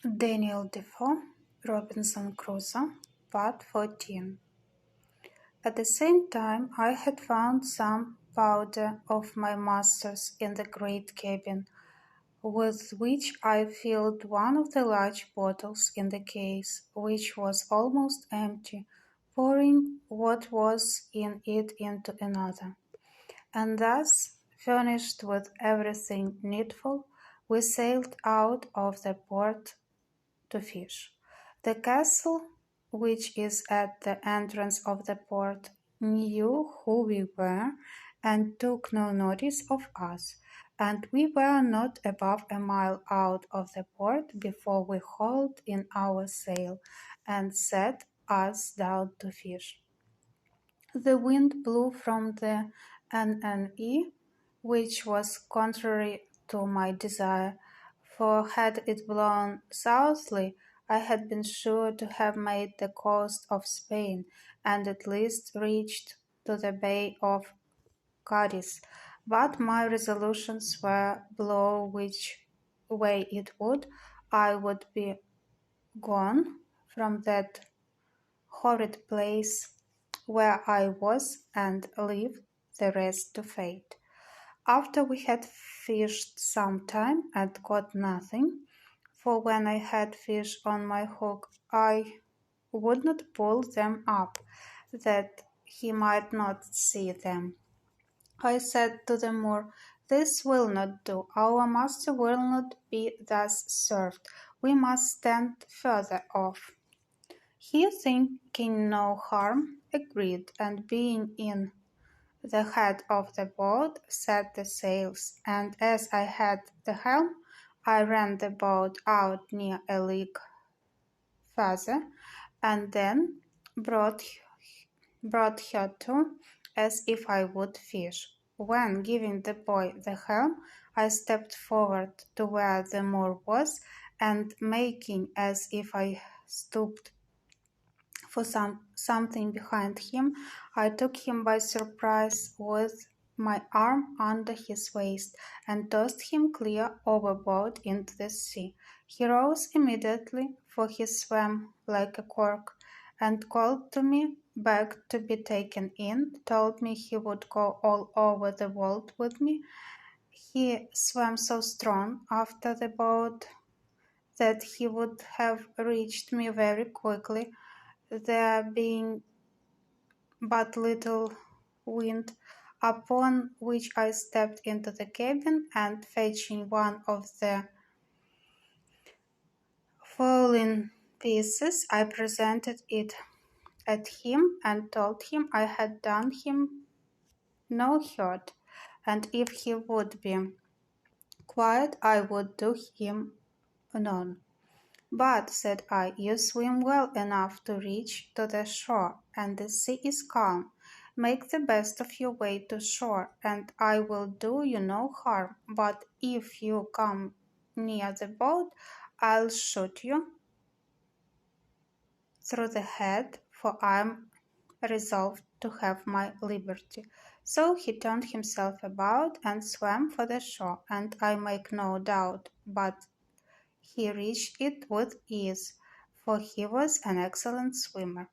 Daniel Defoe, Robinson Crusoe, Part 14. At the same time, I had found some powder of my master's in the great cabin, with which I filled one of the large bottles in the case, which was almost empty, pouring what was in it into another. And thus, furnished with everything needful, we sailed out of the port to fish. The castle, which is at the entrance of the port, knew who we were and took no notice of us, and we were not above a mile out of the port before we hauled in our sail and set us down to fish. The wind blew from the NNE, which was contrary to my desire, for had it blown southly, I had been sure to have made the coast of Spain, and at least reached to the Bay of Cadiz. But my resolutions were, blow which way it would, I would be gone from that horrid place where I was, and leave the rest to fate. After we had fished some time and caught nothing, for when I had fish on my hook I would not pull them up, that he might not see them. I said to the Moor, "This will not do. Our master will not be thus served. We must stand further off." He, thinking no harm, agreed, and being in the head of the boat, set the sails, and as I had the helm, I ran the boat out near a league further, and then brought, brought her to, as if I would fish. When, giving the boy the helm, I stepped forward to where the Moor was, and making as if I stooped for something behind him, I took him by surprise with my arm under his waist, and tossed him clear overboard into the sea. He rose immediately, for he swam like a cork, and called to me, begged to be taken in, told me he would go all over the world with me. He swam so strong after the boat that he would have reached me very quickly, there being but little wind, upon which I stepped into the cabin, and fetching one of the fallen pieces, I presented it at him, and told him I had done him no hurt, and if he would be quiet I would do him none. "But," said I, "you swim well enough to reach to the shore, and the sea is calm. Make the best of your way to shore, and I will do you no harm. But if you come near the boat, I'll shoot you through the head, for I'm resolved to have my liberty." So he turned himself about and swam for the shore, and I make no doubt but he reached it with ease, for he was an excellent swimmer.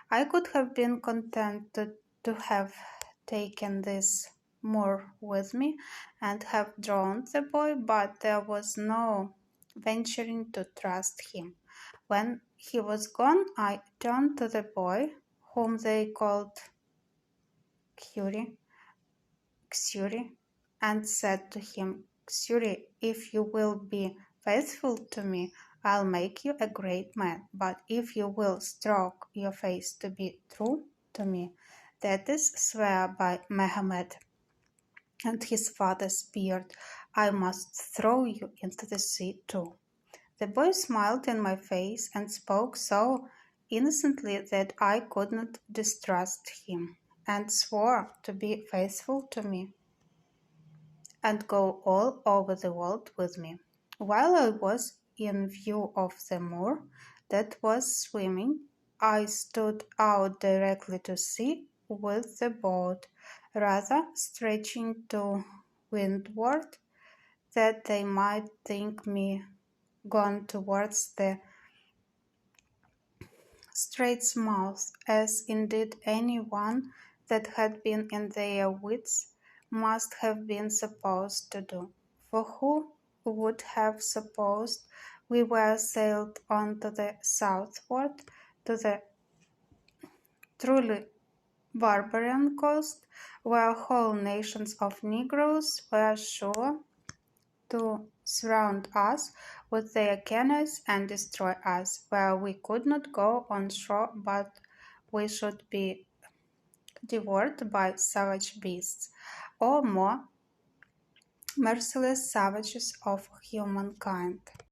I could have been content to have taken this Moor with me and have drowned the boy, but there was no venturing to trust him. When he was gone, I turned to the boy, whom they called Curie, Xuri, and said to him, "Xuri, if you will be faithful to me, I'll make you a great man, but if you will stroke your face to be true to me, that is, swear by Mahomet and his father's beard, I must throw you into the sea too." The boy smiled in my face and spoke so innocently that I could not distrust him, and swore to be faithful to me and go all over the world with me. While I was in view of the Moor that was swimming, I stood out directly to sea with the boat rather stretching to windward, that they might think me gone towards the strait's mouth, as indeed anyone that had been in their wits must have been supposed to do. For who would have supposed we were sailed on to the southward, to the truly barbarian coast, where whole nations of Negroes were sure to surround us with their canoes and destroy us, where we could not go on shore but we should be devoured by savage beasts, or more merciless savages of humankind.